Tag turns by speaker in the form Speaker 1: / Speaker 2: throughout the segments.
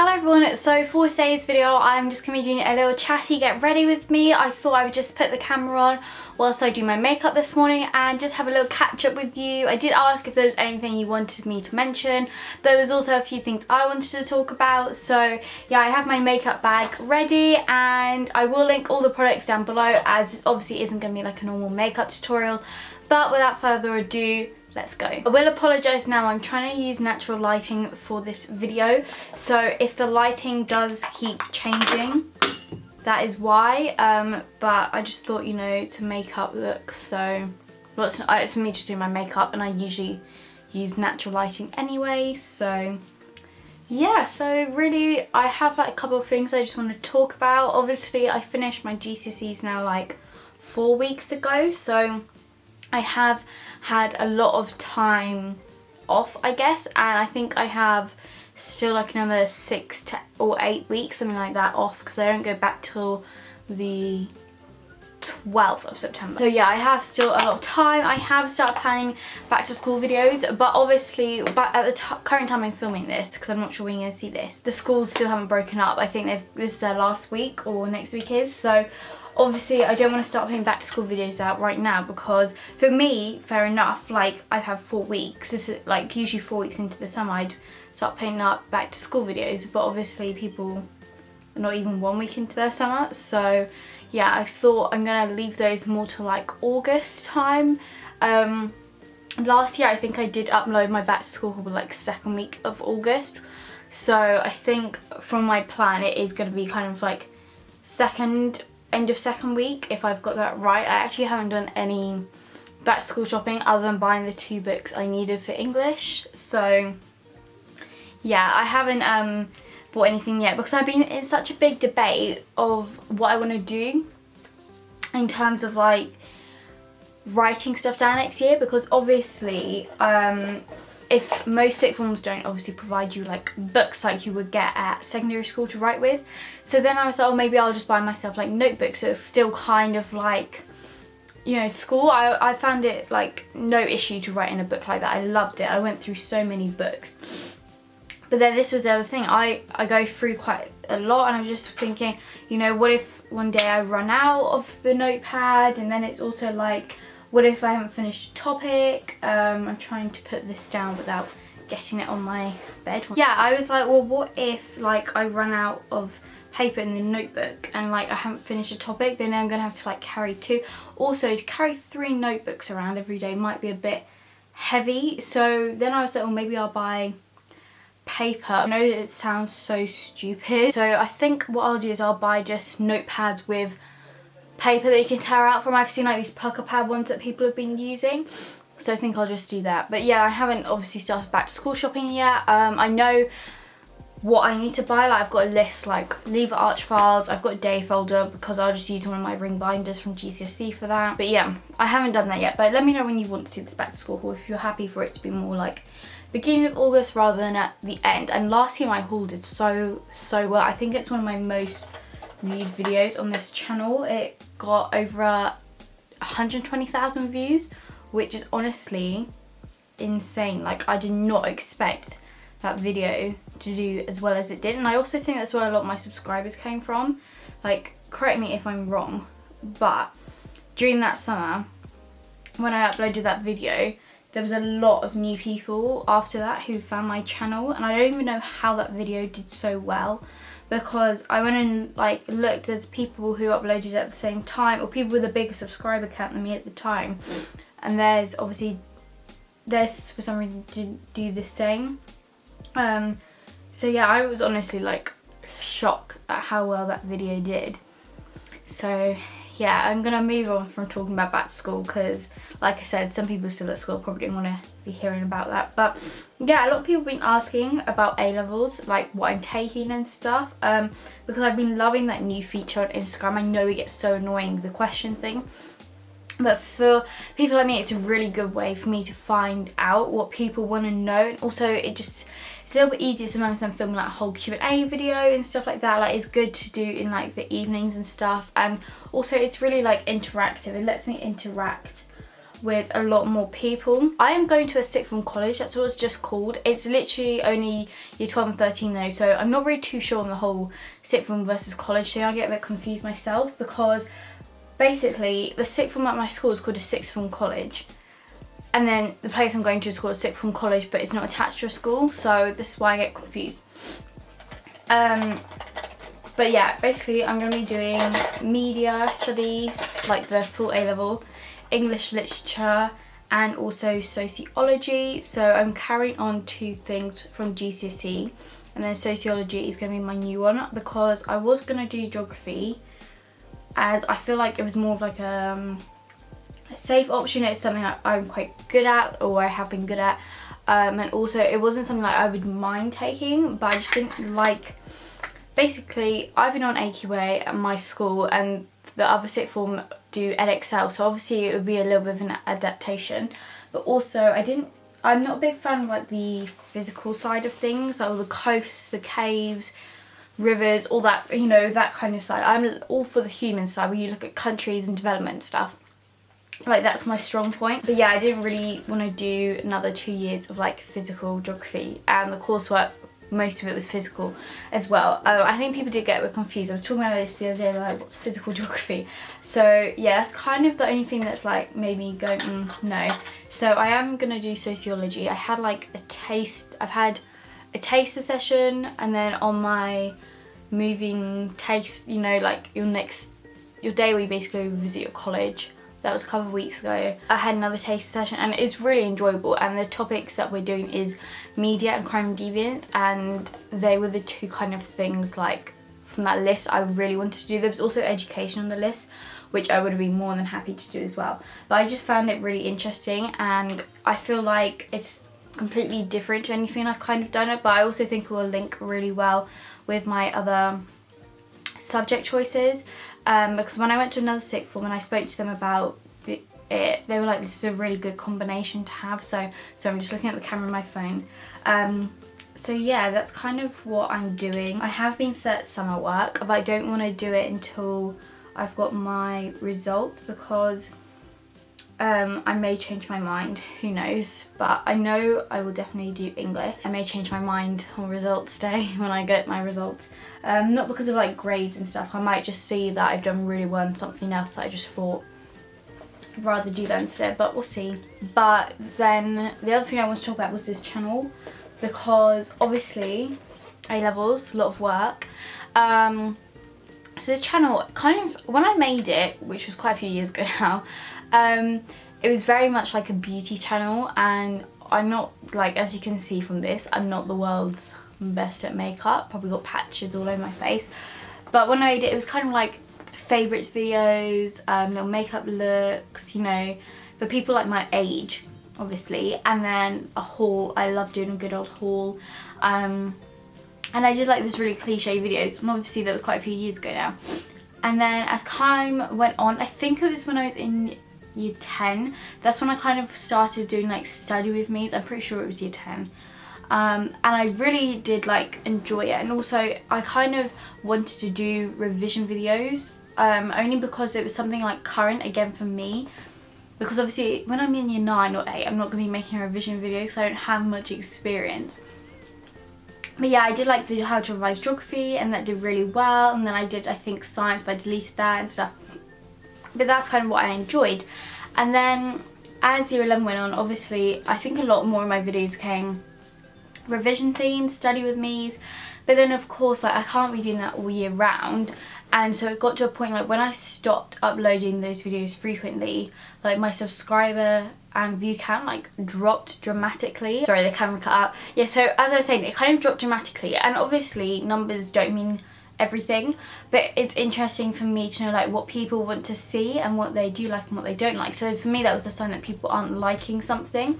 Speaker 1: Hello everyone, so for today's video I'm just going to be doing a little chatty get ready with me. I thought I would just put the camera on whilst I do my makeup this morning and just have a little catch up with you. I did ask if there was anything you wanted me to mention. There was also a few things I wanted to talk about. So yeah, I have my makeup bag ready and I will link all the products down below, as it obviously isn't going to be like a normal makeup tutorial. But without further ado, let's go. I will apologise now, I'm trying to use natural lighting for this video, so if the lighting does keep changing, that is why, but I just thought, you know, to make up look, so well, it's me just doing my makeup and I usually use natural lighting anyway. So yeah, so really I have like a couple of things I just want to talk about. Obviously I finished my GCSEs now like 4 weeks ago, so I have had a lot of time off, I guess, and I think I have still like another 6 or 8 weeks, something like that, off, because I don't go back till the 12th of September. So yeah, I have still a lot of time. I have started planning back to school videos, but obviously at the current time I'm filming this, because I'm not sure when you're going to see this, the schools still haven't broken up. I think this is their last week, or next week is, so obviously I don't want to start putting back to school videos out right now, because for me, fair enough, like I've had 4 weeks. This is like usually 4 weeks into the summer I'd start putting up back to school videos, but obviously people are not even 1 week into their summer. So yeah, I thought I'm gonna leave those more to like August time. Last year I think I did upload my back to school haul like 2nd week of August, so I think from my plan it is going to be kind of like end of 2nd week, if I've got that right. I actually haven't done any back to school shopping other than buying the 2 books I needed for English. So yeah, I haven't bought anything yet, because I've been in such a big debate of what I want to do in terms of like writing stuff down next year, because obviously if most sixth forms don't obviously provide you like books like you would get at secondary school to write with, so then I was like, oh, maybe I'll just buy myself like notebooks, so it's still kind of like, you know, school. I found it like no issue to write in a book like that. I loved it. I went through so many books. But then this was the other thing, I go through quite a lot, and I was just thinking, you know, what if one day I run out of the notepad, and then it's also like, what if I haven't finished a topic? I'm trying to put this down without getting it on my bed. Yeah, I was like, well, what if like I run out of paper in the notebook and like I haven't finished a topic, then I'm gonna have to like carry 2. Also, to carry 3 notebooks around every day might be a bit heavy. So then I was like, well, maybe I'll buy paper. I know it sounds so stupid. So I think what I'll do is I'll buy just notepads with paper that you can tear out from. I've seen like these pucker pad ones that people have been using, so I think I'll just do that. But yeah, I haven't obviously started back to school shopping yet. I know what I need to buy. Like I've got a list, like lever arch files, I've got a day folder, because I'll just use one of my ring binders from GCSE for that. But yeah, I haven't done that yet. But let me know when you want to see this back to school haul, if you're happy for it to be more like beginning of August rather than at the end. And last year my haul did so well. I think it's one of my most viewed videos on this channel. It got over 120,000 views, which is honestly insane. Like I did not expect that video to do as well as it did, and I also think that's where a lot of my subscribers came from. Like, correct me if I'm wrong, but during that summer when I uploaded that video, there was a lot of new people after that who found my channel, and I don't even know how that video did so well, because I went and like looked, there's people who uploaded at the same time, or people with a bigger subscriber count than me at the time, and there's for some reason to do the same. So yeah, I was honestly like shocked at how well that video did. So yeah, I'm gonna move on from talking about back to school, because like I said, some people still at school probably don't want to be hearing about that. But yeah, a lot of people have been asking about A-levels, like what I'm taking and stuff, because I've been loving that new feature on Instagram. I know it gets so annoying, the question thing, but for people like me, it's a really good way for me to find out what people want to know. And also it's a little bit easier sometimes than filming like a whole Q&A video and stuff like that. Like, it's good to do in like the evenings and stuff, and also it's really like interactive. It lets me interact with a lot more people. I am going to a sixth form college, that's what it's just called. It's literally only year 12 and 13 though, so I'm not really too sure on the whole sixth form versus college thing. I get a bit confused myself because basically the sixth form at my school is called a sixth form college, and then the place I'm going to is called a sixth form college, but it's not attached to a school, so this is why I get confused. But yeah, basically I'm going to be doing media studies, like the full A-level, English literature, and also sociology. So I'm carrying on 2 things from GCSE, and then sociology is going to be my new one, because I was going to do geography, as I feel like it was more of like a safe option. It's something I'm quite good at, or I have been good at, and also it wasn't something that I would mind taking, but I just didn't like. Basically, I've been on AQA at my school, and the other sixth form do EdXL, so obviously it would be a little bit of an adaptation. But also, I'm not a big fan of like the physical side of things, like all the coasts, the caves, rivers, all that, you know, that kind of side. I'm all for the human side, where you look at countries and development stuff. Like, that's my strong point. But yeah, I didn't really want to do another 2 years of like physical geography, and the coursework, most of it was physical as well. I think people did get a bit confused. I was talking about this the other day, like, what's physical geography? So yeah, that's kind of the only thing that's like made me go, no. So I am gonna do sociology. I had like I've had a taster session, and then on my moving taste, you know, like your day where you basically visit your college, that was a couple of weeks ago, I had another taste session, and it's really enjoyable, and the topics that we're doing is media and crime and deviance, and they were the 2 kind of things like from that list I really wanted to do. There was also education on the list, which I would have been more than happy to do as well, but I just found it really interesting, and I feel like it's completely different to anything I've kind of done it, but I also think it will link really well with my other subject choices. Because when I went to another sixth form and I spoke to them about it, they were like, this is a really good combination to have. So I'm just looking at the camera on my phone. So yeah, that's kind of what I'm doing. I have been set summer work, but I don't want to do it until I've got my results, because I may change my mind, who knows, but I know I will definitely do English. I may change my mind on results day when I get my results. Not because of like grades and stuff, I might just see that I've done really well in something else that I just thought I'd rather do that instead, but we'll see. But then the other thing I want to talk about was this channel, because obviously A-levels, a lot of work. So this channel, kind of, when I made it, which was quite a few years ago now, it was very much like a beauty channel, and I'm not, like, as you can see from this, I'm not the world's best at makeup. Probably got patches all over my face. But when I made it, it was kind of like favourites videos, little makeup looks, you know, for people like my age, obviously. And then a haul. I love doing a good old haul. And I did like this really cliche videos, and obviously that was quite a few years ago now. And then as time went on, I think it was when I was in year 10, that's when I kind of started doing like study with me's. I'm pretty sure it was year 10. And I really did like enjoy it, and also I kind of wanted to do revision videos, only because it was something like current again for me, because obviously when I'm in year 9 or 8, I'm not going to be making a revision video because I don't have much experience. But yeah, I did like the how to revise geography, and that did really well. And then I did, I think, science, but I deleted that and stuff. But that's kind of what I enjoyed. And then as year 11 went on, obviously I think a lot more of my videos became revision themed, study with me's. But then of course, like, I can't be doing that all year round. And so it got to a point like when I stopped uploading those videos frequently, like my subscriber and view count like dropped dramatically. Sorry, the camera cut out. Yeah, so as I was saying, it kind of dropped dramatically, and obviously numbers don't mean everything, but it's interesting for me to know like what people want to see and what they do like and what they don't like. So for me, that was a sign that people aren't liking something.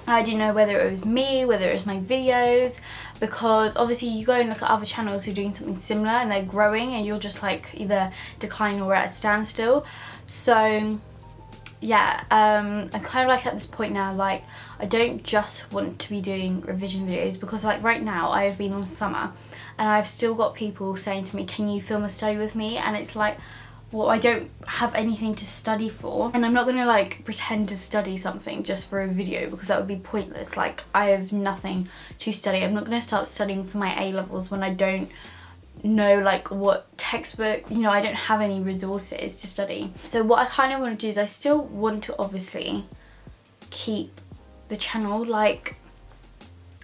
Speaker 1: I didn't know whether it was me, whether it was my videos, because obviously you go and look at other channels who are doing something similar and they're growing, and you're just like either declining or at a standstill. So yeah, I'm kind of like at this point now, like I don't just want to be doing revision videos, because like right now I have been on summer and I've still got people saying to me, can you film a study with me? And it's like, well, I don't have anything to study for, and I'm not gonna like pretend to study something just for a video because that would be pointless. Like, I have nothing to study. I'm not gonna start studying for my A-levels when I don't know like what textbook, you know, I don't have any resources to study. So what I kind of want to do is I still want to obviously keep the channel like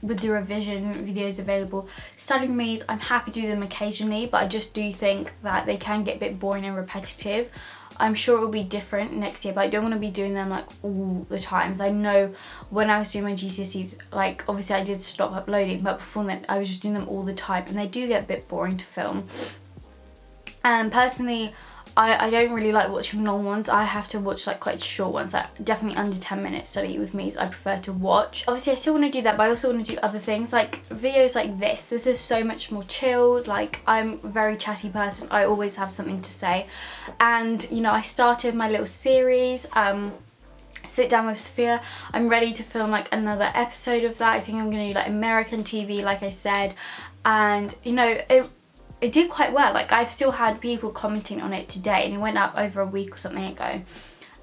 Speaker 1: with the revision videos available. Studying me's, I'm happy to do them occasionally, but I just do think that they can get a bit boring and repetitive. I'm sure it will be different next year, but I don't want to be doing them like all the times. I know when I was doing my GCSEs, like obviously I did stop uploading, but before that I was just doing them all the time, and they do get a bit boring to film. And personally, I don't really like watching long ones. I have to watch like quite short ones, like definitely under 10 minutes. Study with me's I prefer to watch. Obviously I still want to do that, but I also want to do other things like videos like this. This is so much more chilled. Like, I'm a very chatty person. I always have something to say. And you know, I started my little series, Sit Down with Sophia. I'm ready to film like another episode of that. I think I'm gonna do like American TV, like I said. And you know, it did quite well. Like, I've still had people commenting on it today, and it went up over a week or something ago.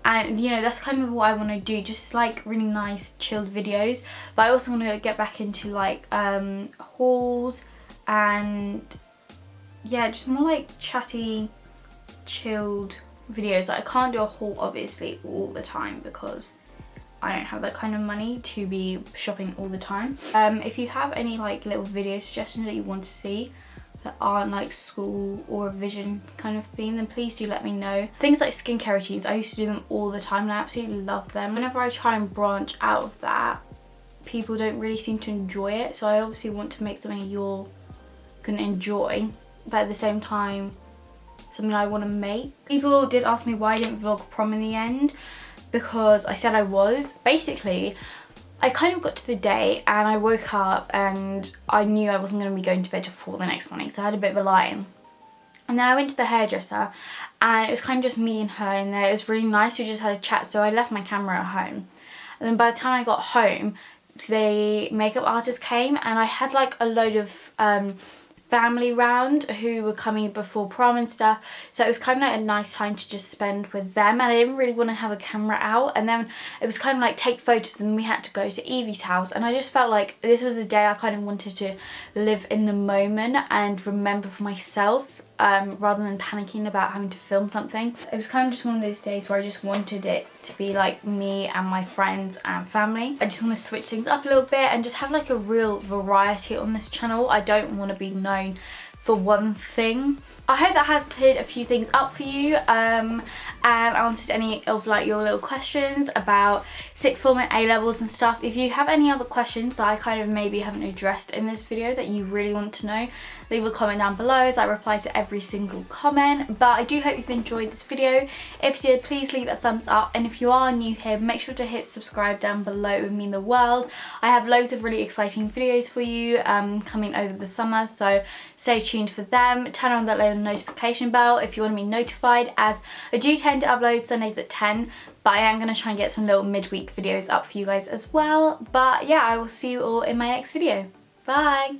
Speaker 1: And you know, that's kind of what I want to do, just like really nice chilled videos. But I also want to get back into like hauls and yeah, just more like chatty chilled videos. Like, I can't do a haul obviously all the time because I don't have that kind of money to be shopping all the time. If you have any like little video suggestions that you want to see that aren't like school or revision kind of theme, then please do let me know. Things like skincare routines, I used to do them all the time and I absolutely love them. Whenever I try and branch out of that, people don't really seem to enjoy it, so I obviously want to make something you're gonna enjoy, but at the same time something I want to make. People did ask me why I didn't vlog prom in the end, because I said I was. Basically, I kind of got to the day and I woke up and I knew I wasn't going to be going to bed till 4 the next morning, so I had a bit of a lie-in. And then I went to the hairdresser and it was kind of just me and her in there. It was really nice, we just had a chat, so I left my camera at home. And then by the time I got home, the makeup artist came and I had like a load of family round who were coming before prom and stuff, so it was kind of like a nice time to just spend with them, and I didn't really want to have a camera out. And then it was kind of like take photos, and we had to go to Evie's house, and I just felt like this was a day I kind of wanted to live in the moment and remember for myself, rather than panicking about having to film something. It was kind of just one of those days where I just wanted it to be like me and my friends and family. I just want to switch things up a little bit and just have like a real variety on this channel. I don't want to be known for one thing. I hope that has cleared a few things up for you, and answered any of like your little questions about sixth form and A-levels and stuff. If you have any other questions that I kind of maybe haven't addressed in this video that you really want to know, leave a comment down below as I reply to every single comment. But I do hope you've enjoyed this video. If you did, please leave a thumbs up, and if you are new here, make sure to hit subscribe down below. It would mean the world. I have loads of really exciting videos for you coming over the summer, so stay tuned for them. Turn on that little notification bell if you want to be notified, as I do tend to upload Sundays at 10, but I am going to try and get some little midweek videos up for you guys as well. But yeah, I will see you all in my next video. Bye!